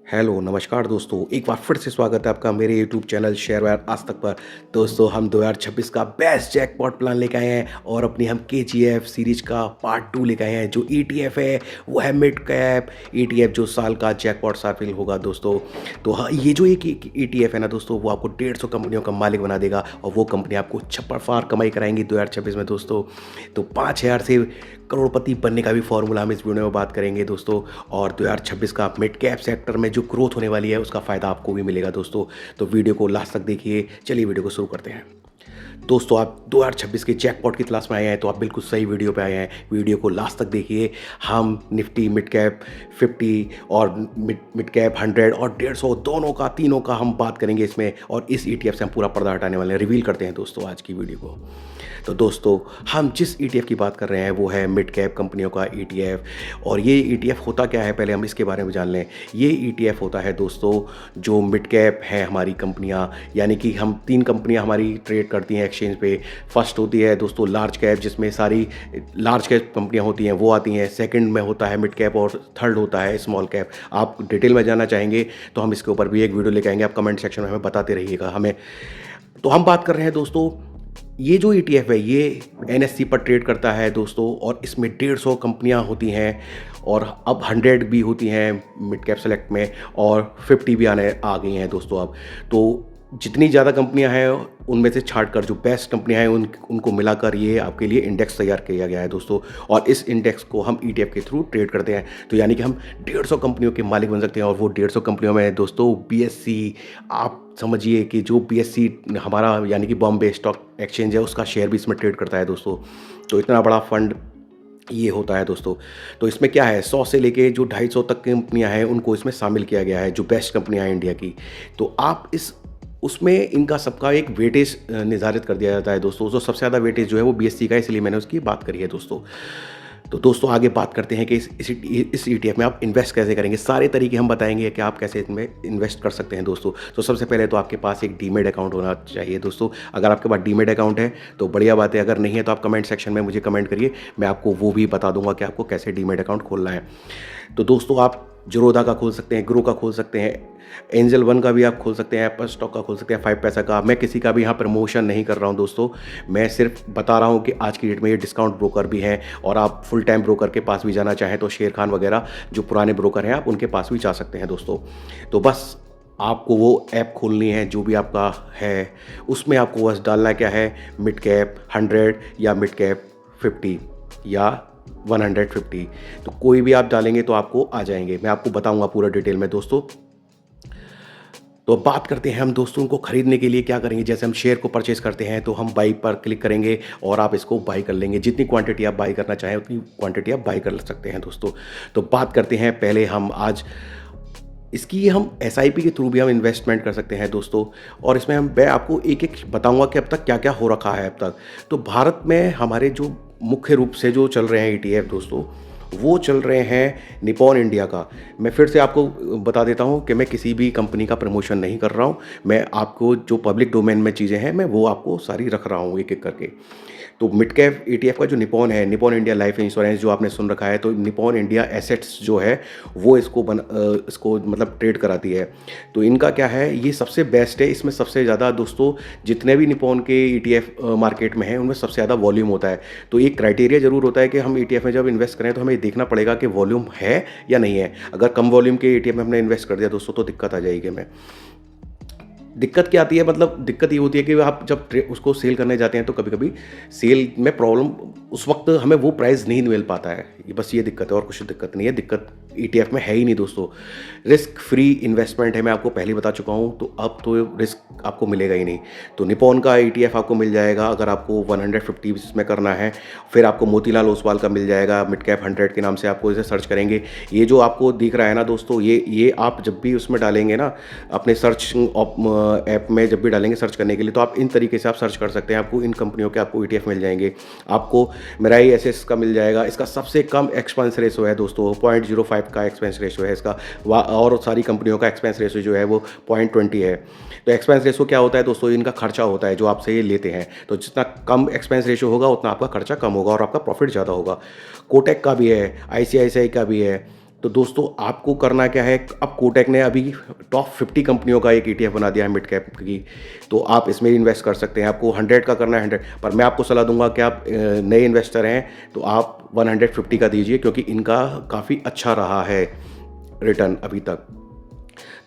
Hello, नमस्कार दोस्तों। एक बार फिर से स्वागत है आपका मेरे यूट्यूब चैनल शेयरवायर आज तक पर। दोस्तों, हम 2026 का बेस्ट जैकपॉट प्लान लेके आए हैं और अपनी हम केजीएफ सीरीज का पार्ट 2 लेके आए हैं। जो ईटीएफ है वो है मिड कैप ईटीएफ, जो साल का जैकपॉट शामिल होगा दोस्तों। तो हाँ, ये जो एक ईटीएफ है ना दोस्तों, वो आपको 150 कंपनियों का मालिक बना देगा और वो कंपनी आपको छप्पर कमाई कराएंगी 2026 में दोस्तों। तो 5000 से करोड़पति बनने का भी फॉर्मूला हम इस वीडियो में बात करेंगे दोस्तों। और 2026 का मिड कैप सेक्टर में जो ग्रोथ होने वाली है उसका फ़ायदा आपको भी मिलेगा दोस्तों। तो वीडियो को लास्ट तक देखिए। चलिए वीडियो को शुरू करते हैं। दोस्तों, आप 2026 के जैकपॉट की तलाश में आए हैं तो आप बिल्कुल सही वीडियो पे आए हैं। वीडियो को लास्ट तक देखिए। हम निफ्टी मिड कैप 50 और मिड कैप 100 और 150 दोनों का, तीनों का हम बात करेंगे इसमें। और इस ईटीएफ से हम पूरा पर्दा हटाने वाले हैं। रिवील करते हैं दोस्तों आज की वीडियो को। तो दोस्तों, हम जिस ईटीएफ की बात कर रहे हैं वो है मिड कैप कंपनियों का ईटीएफ। और ये ईटीएफ होता क्या है, पहले हम इसके बारे में जान लें। ये ईटीएफ होता है दोस्तों जो मिड कैप है हमारी कंपनियां, यानी कि हम 3 कंपनियां हमारी ट्रेड करती हैं एक्सचेंज पे। फर्स्ट होती है दोस्तों लार्ज कैप, जिसमें सारी लार्ज कैप कंपनियां होती हैं वो आती हैं। सेकंड में होता है मिड कैप और थर्ड होता है स्मॉल कैप। आप डिटेल में जानना चाहेंगे तो हम इसके ऊपर भी एक वीडियो लेके आएंगे। आप कमेंट सेक्शन में हमें बताते रहिएगा हमें। तो हम बात कर रहे हैं दोस्तों, ये जो ईटीएफ है ये एनएससी पर ट्रेड करता है दोस्तों। और इसमें 150 कंपनियां होती हैं और अब 100 भी होती हैं मिड कैप सेलेक्ट में, और 50 भी आ गई हैं दोस्तों अब। तो जितनी ज़्यादा कंपनियां हैं उनमें से छांटकर जो बेस्ट कंपनियां हैं उनको मिलाकर ये आपके लिए इंडेक्स तैयार किया गया है दोस्तों। और इस इंडेक्स को हम ईटीएफ के थ्रू ट्रेड करते हैं। तो यानी कि हम 150 कंपनियों के मालिक बन सकते हैं। और वो 150 कंपनियों में दोस्तों बीएससी, आप समझिए कि जो बीएससी हमारा यानी कि बॉम्बे स्टॉक एक्सचेंज है उसका शेयर भी इसमें ट्रेड करता है दोस्तों। तो इतना बड़ा फंड ये होता है दोस्तों। तो इसमें क्या है, 100 से लेके जो 250 तक कंपनियां हैं उनको इसमें शामिल किया गया है, जो बेस्ट कंपनियां हैं इंडिया की। तो आप उसमें इनका सबका एक वेटेज निर्धारित कर दिया जाता है दोस्तों। जो सबसे ज़्यादा वेटेज जो है वो बीएससी का है, इसलिए मैंने उसकी बात करी है दोस्तों। तो दोस्तों, आगे बात करते हैं कि इस ईटीएफ में आप इन्वेस्ट कैसे करेंगे। सारे तरीके हम बताएंगे कि आप कैसे इसमें इन्वेस्ट कर सकते हैं दोस्तों। तो सबसे पहले तो आपके पास एक डीमेट अकाउंट होना चाहिए दोस्तों। अगर आपके पास डीमेट अकाउंट है तो बढ़िया बात है, अगर नहीं है तो आप कमेंट सेक्शन में मुझे कमेंट करिए, मैं आपको वो भी बता दूंगा कि आपको कैसे डीमेट अकाउंट खोलना है। तो दोस्तों, आप जीरोधा का खोल सकते हैं, ग्रो का खोल सकते हैं, एंजल वन का भी आप खोल सकते हैं, एप्पल स्टॉक का खोल सकते हैं, 5 पैसा का। मैं किसी का भी यहाँ प्रमोशन नहीं कर रहा हूँ दोस्तों। मैं सिर्फ बता रहा हूँ कि आज की डेट में ये डिस्काउंट ब्रोकर भी हैं। और आप फुल टाइम ब्रोकर के पास भी जाना चाहें तो शेर खान वगैरह जो पुराने ब्रोकर हैं आप उनके पास भी जा सकते हैं दोस्तों। तो बस आपको वो ऐप खोलनी है जो भी आपका है, उसमें आपको बस डालना क्या है, मिड कैप 100 या मिड कैप 50 या 150। तो कोई भी आप डालेंगे तो आपको आ जाएंगे। मैं आपको बताऊंगा पूरा डिटेल में दोस्तों। तो अब बात करते हैं हम दोस्तों को खरीदने के लिए क्या करेंगे। जैसे हम शेयर को परचेज करते हैं तो हम बाई पर क्लिक करेंगे और आप इसको बाई कर लेंगे। जितनी क्वांटिटी आप बाई करना चाहें उतनी क्वांटिटी आप बाई कर सकते हैं दोस्तों। तो बात करते हैं पहले हम आज इसकी, हम एसआईपी के थ्रू भी हम इन्वेस्टमेंट कर सकते हैं दोस्तों। और इसमें मैं आपको एक एक बताऊंगा कि अब तक क्या क्या हो रखा है अब तक। तो भारत में हमारे जो मुख्य रूप से जो चल रहे हैं ईटीएफ दोस्तों, वो चल रहे हैं निपॉन इंडिया का। मैं फिर से आपको बता देता हूं कि मैं किसी भी कंपनी का प्रमोशन नहीं कर रहा हूं। मैं आपको जो पब्लिक डोमेन में चीज़ें हैं मैं वो आपको सारी रख रहा हूं एक एक करके। तो मिड कैप ईटीएफ का जो निपॉन है, निपॉन इंडिया लाइफ इंश्योरेंस जो आपने सुन रखा है, तो निपॉन इंडिया एसेट्स जो है वो इसको मतलब ट्रेड कराती है। तो इनका क्या है, ये सबसे बेस्ट है। इसमें सबसे ज़्यादा दोस्तों जितने भी निपॉन के ईटीएफ मार्केट में हैं उनमें सबसे ज़्यादा वॉल्यूम होता है। तो एक क्राइटेरिया ज़रूर होता है कि हम ईटीएफ में जब इन्वेस्ट करें तो हमें देखना पड़ेगा कि वॉल्यूम है या नहीं है। अगर कम वॉल्यूम के ईटीएफ में हमने इन्वेस्ट कर दिया दोस्तों तो दिक्कत आ जाएगी हमें। दिक्कत क्या आती है, मतलब दिक्कत ये होती है कि आप जब उसको सेल करने जाते हैं तो कभी कभी सेल में प्रॉब्लम, उस वक्त हमें वो प्राइस नहीं मिल पाता है। ये बस ये दिक्कत है और कुछ दिक्कत नहीं है। दिक्कत ईटीएफ में है ही नहीं दोस्तों। रिस्क फ्री इन्वेस्टमेंट है, मैं आपको पहले बता चुका हूँ। तो अब तो रिस्क आपको मिलेगा ही नहीं। तो निपॉन का ईटीएफ आपको मिल जाएगा अगर आपको 150 में करना है। फिर आपको मोतीलाल ओसवाल का मिल जाएगा मिड कैप 100 के नाम से। आपको इसे सर्च करेंगे, ये जो आपको दिख रहा है ना दोस्तों, ये आप जब भी उसमें डालेंगे ना अपने सर्च ऐप में, जब भी डालेंगे सर्च करने के लिए, तो आप इन तरीके से आप सर्च कर सकते हैं। आपको इन कंपनियों के आपको ईटीएफ मिल जाएंगे। आपको मेराई एसएस का मिल जाएगा। इसका सबसे कम एक्सपेंस रेशो है दोस्तों, 0.05 का एक्सपेंस रेशो है इसका। और सारी कंपनियों का एक्सपेंस रेशो जो है वो 0.20 है। तो एक्सपेंस रेशो क्या होता है दोस्तों, इनका खर्चा होता है जो आपसे ये लेते हैं। तो जितना कम एक्सपेंस रेशो होगा उतना आपका खर्चा कम होगा और आपका प्रॉफिट ज़्यादा होगा। कोटक का भी है, आईसीआईसीआई का भी है, तो दोस्तों आपको करना क्या है, अब कोटक ने अभी टॉप 50 कंपनियों का एक ईटीएफ बना दिया है मिड कैप की, तो आप इसमें इन्वेस्ट कर सकते हैं। आपको 100 का करना है 100, पर मैं आपको सलाह दूंगा कि आप नए इन्वेस्टर हैं तो आप 150 का दीजिए, क्योंकि इनका काफ़ी अच्छा रहा है रिटर्न अभी तक।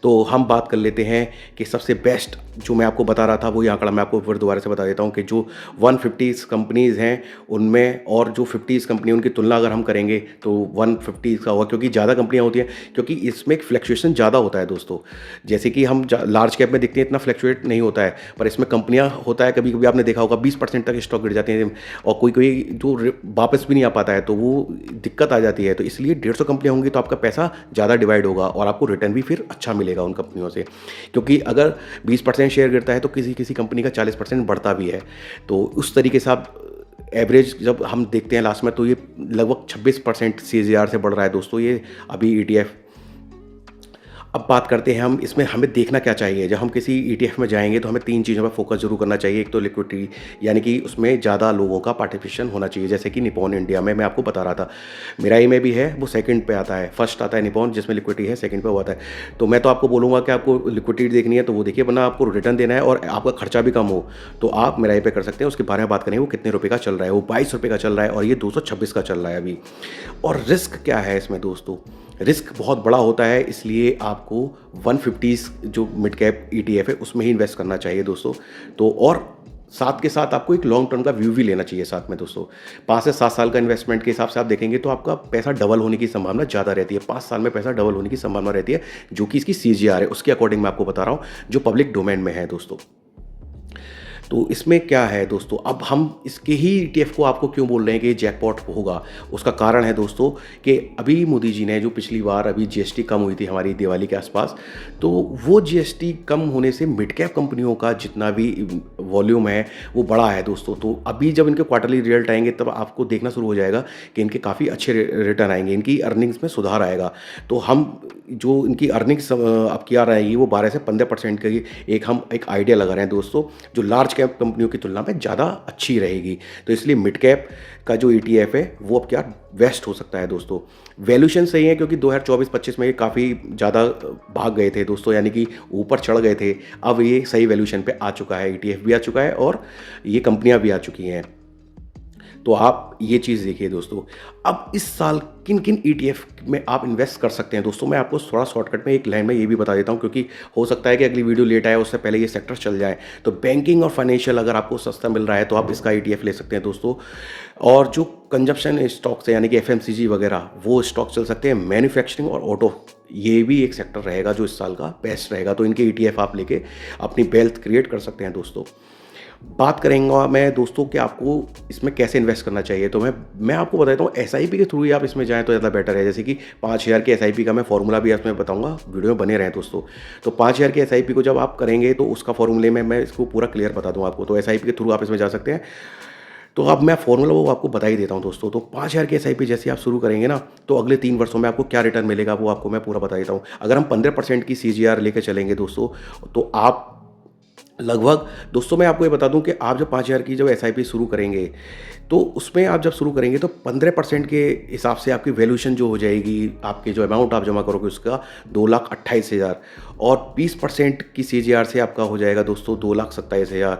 तो हम बात कर लेते हैं कि सबसे बेस्ट जो मैं आपको बता रहा था वही आंकड़ा मैं आपको फिर दोबारा से बता देता हूँ कि जो 150 कंपनीज़ हैं उनमें और जो 50 कंपनी उनकी तुलना अगर हम करेंगे तो 150 का होगा, क्योंकि ज़्यादा कंपनियाँ होती हैं, क्योंकि इसमें एक फ्लैक्चुएशन ज़्यादा होता है दोस्तों। जैसे कि हम लार्ज कैप में देखते हैं इतना फ्लैक्चुएट नहीं होता है, पर इसमें कंपनियाँ होता है कभी कभी आपने देखा होगा 20% तक स्टॉक गिर जाते हैं, और कोई कोई जो वापस भी नहीं आ पाता है, तो वो दिक्कत आ जाती है। तो इसलिए 150 कंपनियाँ होंगी तो आपका पैसा ज़्यादा डिवाइड होगा और आपको रिटर्न भी फिर अच्छा मिलेगा उन कंपनियों से, क्योंकि अगर 20% शेयर गिरता है तो किसी किसी कंपनी का 40% बढ़ता भी है। तो उस तरीके से आप एवरेज जब हम देखते हैं लास्ट में, तो ये लगभग 26% CAGR से बढ़ रहा है दोस्तों ये अभी ETF। अब बात करते हैं हम इसमें हमें देखना क्या चाहिए। जब हम किसी ETF में जाएंगे तो हमें 3 चीज़ों पर फोकस जरूर करना चाहिए। एक तो लिक्विडिटी, यानी कि उसमें ज़्यादा लोगों का पार्टिसिपेशन होना चाहिए, जैसे कि निपॉन इंडिया में मैं आपको बता रहा था, मेरा ही में भी है, वो सेकंड पे आता है, फर्स्ट आता है निपॉन जिसमें लिक्विडिटी है, सेकंड पे वो आता है। तो मैं तो आपको बोलूँगा कि आपको लिक्विडिटी देखनी है तो वो देखिए, वरना आपको रिटर्न देना है और आपका खर्चा भी कम हो तो आप मेरा पे कर सकते हैं। उसके बारे में बात करें वो कितने रुपये का चल रहा है, वो 22 रुपये का चल रहा है और ये 226 का चल रहा है अभी। और रिस्क क्या है इसमें दोस्तों, रिस्क बहुत बड़ा होता है, इसलिए आपको 150 जो मिड कैप ETF है उसमें ही इन्वेस्ट करना चाहिए दोस्तों। तो और साथ के साथ आपको एक लॉन्ग टर्म का व्यू भी लेना चाहिए साथ में दोस्तों। 5 से 7 साल का इन्वेस्टमेंट के हिसाब से आप देखेंगे तो आपका पैसा डबल होने की संभावना ज़्यादा रहती है। 5 साल में पैसा डबल होने की संभावना रहती है, जो कि इसकी CAGR है उसके अकॉर्डिंग मैं आपको बता रहा हूँ, जो पब्लिक डोमेन में है दोस्तों। तो इसमें क्या है दोस्तों, अब हम इसके ही ETF को आपको क्यों बोल रहे हैं कि जैकपॉट होगा, उसका कारण है दोस्तों कि अभी मोदी जी ने जो पिछली बार अभी GST कम हुई थी हमारी दिवाली के आसपास, तो वो GST कम होने से मिड कैप कंपनियों का जितना भी वॉल्यूम है वो बढ़ा है दोस्तों। तो अभी जब इनके क्वार्टरली रिजल्ट आएंगे तब आपको देखना शुरू हो जाएगा कि इनके काफ़ी अच्छे रिटर्न आएंगे, इनकी अर्निंग्स में सुधार आएगा। तो हम जो इनकी अर्निंग्स अब क्या रहेगी वो 12 से 15% की एक आइडिया लगा रहे हैं दोस्तों, जो लार्ज कैप कंपनियों की तुलना में ज़्यादा अच्छी रहेगी। तो इसलिए मिड कैप का जो ETF है वो अब क्या बेस्ट हो सकता है दोस्तों। वैल्यूशन सही है, क्योंकि 2024-25 में ये काफ़ी ज़्यादा भाग गए थे दोस्तों, यानी कि ऊपर चढ़ गए थे। अब ये सही वैल्यूशन पे आ चुका है, ETF भी आ चुका है और ये कंपनियां भी आ चुकी हैं। तो आप ये चीज़ देखिए दोस्तों। अब इस साल किन किन ETF में आप इन्वेस्ट कर सकते हैं दोस्तों, मैं आपको थोड़ा शॉर्टकट में एक लाइन में ये भी बता देता हूँ, क्योंकि हो सकता है कि अगली वीडियो लेट आए उससे पहले ये सेक्टर चल जाए। तो बैंकिंग और फाइनेंशियल अगर आपको सस्ता मिल रहा है तो आप इसका ETF ले सकते हैं दोस्तों। और जो कंजप्शन स्टॉक्स है यानी कि FMCG वगैरह वो स्टॉक चल सकते हैं। मैन्युफैक्चरिंग और ऑटो ये भी एक सेक्टर रहेगा जो इस साल का बेस्ट रहेगा, तो इनके ETF आप लेके अपनी वेल्थ क्रिएट कर सकते हैं दोस्तों। बात करेंगे मैं दोस्तों कि आपको इसमें कैसे इन्वेस्ट करना चाहिए, तो मैं आपको बताता हूँ SIP के थ्रू ही आप इसमें जाएं तो ज़्यादा बेटर है। जैसे कि 5000 की SIP का मैं फॉर्मूला भी इसमें बताऊंगा, वीडियो में बने रहें दोस्तों। तो 5000 की SIP को जब आप करेंगे तो उसका फॉर्मूले में मैं इसको पूरा क्लियर बता दूँ आपको। तो SIP के थ्रू आप इसमें जा सकते हैं। तो अब मैं फॉर्मूला वो आपको बता ही देता हूँ दोस्तों। तो 5000 की SIP जैसे आप शुरू करेंगे ना, तो अगले 3 वर्षों में आपको क्या रिटर्न मिलेगा वो आपको मैं पूरा बता देता हूँ। अगर हम 15% की CAGR लेकर चलेंगे दोस्तों, तो आप लगभग दोस्तों मैं आपको ये बता दूं कि आप जब 5000 की जब SIP शुरू करेंगे तो उसमें आप जब शुरू करेंगे तो 15% के हिसाब से आपकी वैल्यूशन जो हो जाएगी, आपके जो अमाउंट आप जमा करोगे उसका 2,28,000, और 20% की CAGR से आपका हो जाएगा दोस्तों 2,27,000,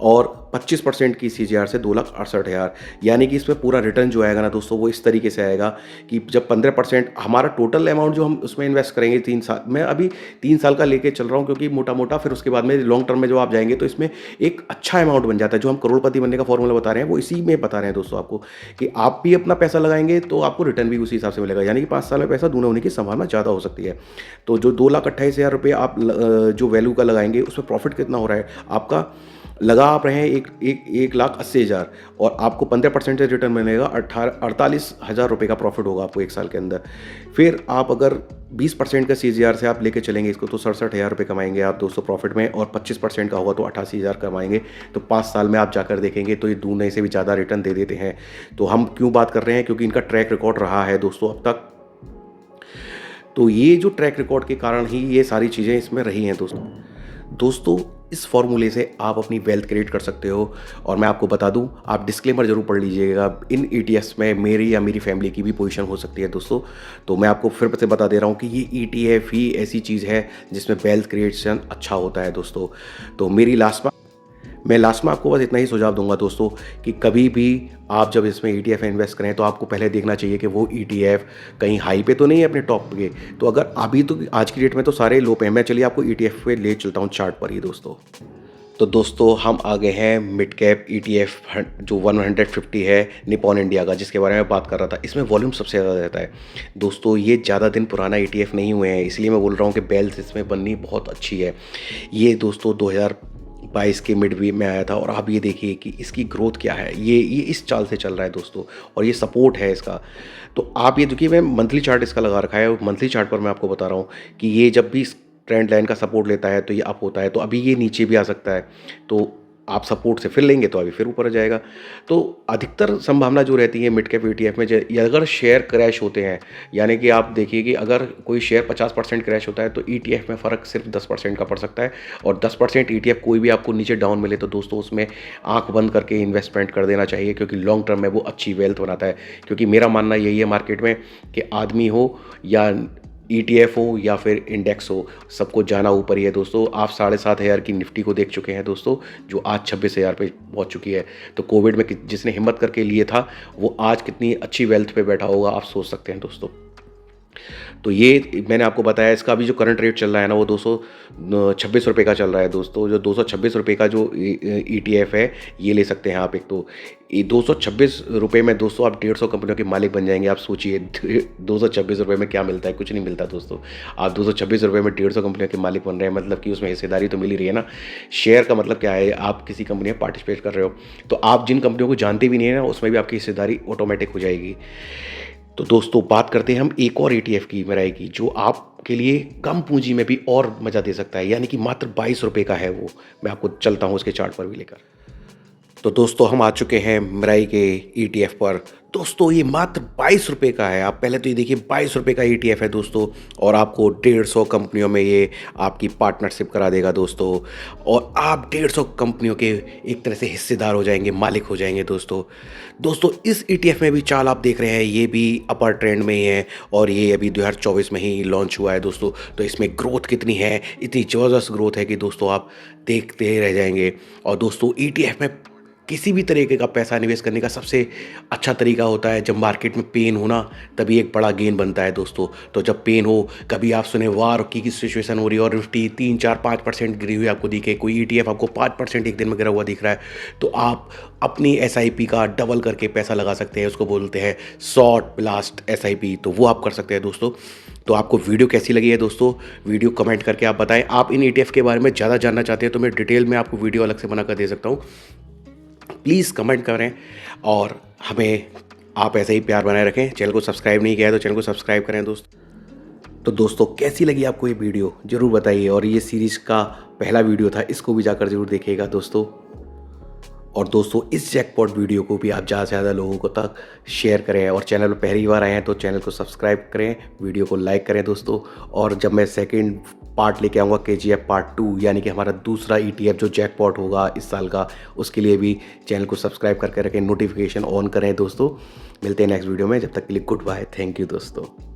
और 25% की CAGR से 2,68,000। यानी कि इसमें पूरा रिटर्न जो आएगा ना दोस्तों वो इस तरीके से आएगा कि जब 15% हमारा टोटल अमाउंट जो हम उसमें इन्वेस्ट करेंगे 3 साल, मैं अभी 3 साल का लेके चल रहा हूँ क्योंकि मोटा मोटा, फिर उसके बाद में लॉन्ग टर्म में जो आप जाएंगे तो इसमें एक अच्छा अमाउंट बन जाता है। जो हम करोड़पति बनने का फॉर्मूला बता रहे हैं वो इसी में बता रहे हैं दोस्तों आपको, कि आप भी अपना पैसा लगाएंगे तो आपको रिटर्न भी उसी हिसाब से मिलेगा। यानी कि 5 साल में पैसा दूना होने की संभावना ज़्यादा हो सकती है। तो जो 2,28,000 रुपये आप जो वैल्यू का लगाएंगे उसमें प्रॉफिट कितना हो रहा है आपका, लगा आप रहे हैं 1,80,000 और आपको 15% से रिटर्न मिलेगा 48,000 रुपये का प्रॉफिट होगा आपको 1 साल के अंदर। फिर आप अगर 20% का CAGR से आप लेके चलेंगे इसको तो 67,000 रुपये कमाएंगे आप दोस्तों प्रॉफिट में, और 25% का होगा तो 88,000 कमाएंगे। तो 5 साल में आप जाकर देखेंगे तो ये दूने से भी ज़्यादा रिटर्न दे देते हैं। तो हम क्यों बात कर रहे हैं, क्योंकि इनका ट्रैक रिकॉर्ड रहा है दोस्तों अब तक। तो ये जो ट्रैक रिकॉर्ड के कारण ही ये सारी चीज़ें इसमें रही हैं दोस्तों। इस फॉर्मूले से आप अपनी वेल्थ क्रिएट कर सकते हो। और मैं आपको बता दूं, आप डिस्क्लेमर जरूर पढ़ लीजिएगा, इन ईटीएफ्स में मेरी या मेरी फैमिली की भी पोजीशन हो सकती है दोस्तों। तो मैं आपको फिर से बता दे रहा हूं कि ये ईटीएफ ही ऐसी चीज़ है जिसमें वेल्थ क्रिएशन अच्छा होता है दोस्तों। तो मैं लास्ट में आपको बस इतना ही सुझाव दूंगा दोस्तों कि कभी भी आप जब इसमें ईटीएफ में इन्वेस्ट करें तो आपको पहले देखना चाहिए कि वो ईटीएफ कहीं हाई पे तो नहीं है अपने टॉप पे। तो अगर अभी तो आज की डेट में तो सारे लो पे हैं। मैं चलिए आपको ईटीएफ पे ले चलता हूँ चार्ट पर ही दोस्तों। तो दोस्तों हम आ गए हैं मिड कैप ईटीएफ जो 150 है निपॉन इंडिया का, जिसके बारे में बात कर रहा था। इसमें वॉल्यूम सबसे ज़्यादा रहता है दोस्तों। ये ज़्यादा दिन पुराना ईटीएफ नहीं हुए हैं, इसलिए मैं बोल रहा हूँ कि बेल्स इसमें बननी बहुत अच्छी है। ये दोस्तों 2022 के मिड वी में आया था और आप ये देखिए कि इसकी ग्रोथ क्या है। ये इस चाल से चल रहा है दोस्तों, और ये सपोर्ट है इसका। तो आप ये देखिए, मैं मंथली चार्ट इसका लगा रखा है। मंथली चार्ट पर मैं आपको बता रहा हूँ कि ये जब भी ट्रेंड लाइन का सपोर्ट लेता है तो ये अप होता है। तो अभी ये नीचे भी आ सकता है, तो आप सपोर्ट से फिर लेंगे तो अभी फिर ऊपर आ जाएगा। तो अधिकतर संभावना जो रहती है मिड कैप ईटीएफ में, अगर शेयर क्रैश होते हैं, यानी कि आप देखिए कि अगर कोई शेयर 50% क्रैश होता है तो ईटीएफ में फ़र्क सिर्फ 10% का पड़ सकता है। और 10% ईटीएफ कोई भी आपको नीचे डाउन मिले तो दोस्तों उसमें आंख बंद करके इन्वेस्टमेंट कर देना चाहिए, क्योंकि लॉन्ग टर्म में वो अच्छी वेल्थ बनाता है। क्योंकि मेरा मानना यही है मार्केट में कि आदमी हो या ईटीएफ हो या फिर इंडेक्स हो, सबको जाना ऊपर ही है दोस्तों। आप 7,500 की निफ्टी को देख चुके हैं दोस्तों, जो आज 26,000 पे पहुंच चुकी है। तो कोविड में जिसने हिम्मत करके लिए था वो आज कितनी अच्छी वेल्थ पे बैठा होगा, आप सोच सकते हैं दोस्तों। तो ये मैंने आपको बताया, इसका अभी जो करंट रेट चल रहा है ना वो 226 रुपये का चल रहा है दोस्तों। जो 226 रुपये का जो ईटीएफ है ये ले सकते हैं आप। एक तो ये 226 रुपये में दोस्तों आप 150 कंपनियों के मालिक बन जाएंगे। आप सोचिए 226 रुपये में क्या मिलता है, कुछ नहीं मिलता दोस्तों। आप 226 रुपये में 150 कंपनियों के मालिक बन रहे हैं, मतलब कि उसमें हिस्सेदारी तो मिल ही रही है ना। शेयर का मतलब क्या है, आप किसी कंपनी में पार्टिसिपेट कर रहे हो तो आप जिन कंपनियों को जानते भी नहीं है ना उसमें भी आपकी हिस्सेदारी ऑटोमेटिक हो जाएगी। तो दोस्तों बात करते हैं हम एक और ईटीएफ की, मेराई की, जो आपके लिए कम पूंजी में भी और मज़ा दे सकता है, यानी कि मात्र 22 रुपये का है वो। मैं आपको चलता हूँ उसके चार्ट पर भी लेकर। तो दोस्तों हम आ चुके हैं मिराई के ईटीएफ पर। दोस्तों ये मात्र 22 रुपये का है। आप पहले तो ये देखिए 22 रुपये का ईटीएफ है दोस्तों, और आपको 150 कंपनियों में ये आपकी पार्टनरशिप करा देगा दोस्तों। और आप 150 कंपनियों के एक तरह से हिस्सेदार हो जाएंगे, मालिक हो जाएंगे दोस्तों इस ईटीएफ में भी चाल आप देख रहे हैं, ये भी अपर ट्रेंड में ही है और ये अभी 2024 में ही लॉन्च हुआ है दोस्तों। तो इसमें ग्रोथ कितनी है, इतनी ज़बरदस्त ग्रोथ है कि दोस्तों आप देखते रह जाएंगे। और दोस्तों ईटीएफ में किसी भी तरीके का पैसा निवेश करने का सबसे अच्छा तरीका होता है जब मार्केट में पेन हो ना, तभी एक बड़ा गेन बनता है दोस्तों। तो जब पेन हो, कभी आप सुने वार की सिचुएशन हो रही है और निफ्टी 3-4-5% गिरी हुई आपको दिखे, कोई ईटीएफ आपको 5% एक दिन में गिरा हुआ दिख रहा है, तो आप अपनी एसआईपी का डबल करके पैसा लगा सकते हैं। उसको बोलते हैं शॉर्ट ब्लास्ट एसआईपी, तो वो आप कर सकते हैं दोस्तों। तो आपको वीडियो कैसी लगी है दोस्तों, वीडियो कमेंट करके आप बताएं। आप इन ईटीएफ के बारे में ज़्यादा जानना चाहते हैं तो मैं डिटेल में आपको वीडियो अलग से बनाकर दे सकता हूँ। प्लीज़ कमेंट करें और हमें आप ऐसे ही प्यार बनाए रखें। चैनल को सब्सक्राइब नहीं किया है तो चैनल को सब्सक्राइब करें दोस्तों। तो दोस्तों कैसी लगी आपको ये वीडियो ज़रूर बताइए, और ये सीरीज़ का पहला वीडियो था, इसको भी जाकर ज़रूर देखिएगा दोस्तों। और दोस्तों इस जैकपॉट वीडियो को भी आप ज़्यादा से ज़्यादा लोगों को तक शेयर करें, और चैनल पर पहली बार आए हैं तो चैनल को सब्सक्राइब करें, वीडियो को लाइक करें दोस्तों। और जब मैं सेकंड पार्ट लेके आऊँगा केजीएफ पार्ट 2, यानी कि हमारा दूसरा ईटीएफ जो जैकपॉट होगा इस साल का, उसके लिए भी चैनल को सब्सक्राइब करके रखें, नोटिफिकेशन ऑन करें दोस्तों। मिलते हैं नेक्स्ट वीडियो में, जब तक के लिए गुड बाय, थैंक यू दोस्तों।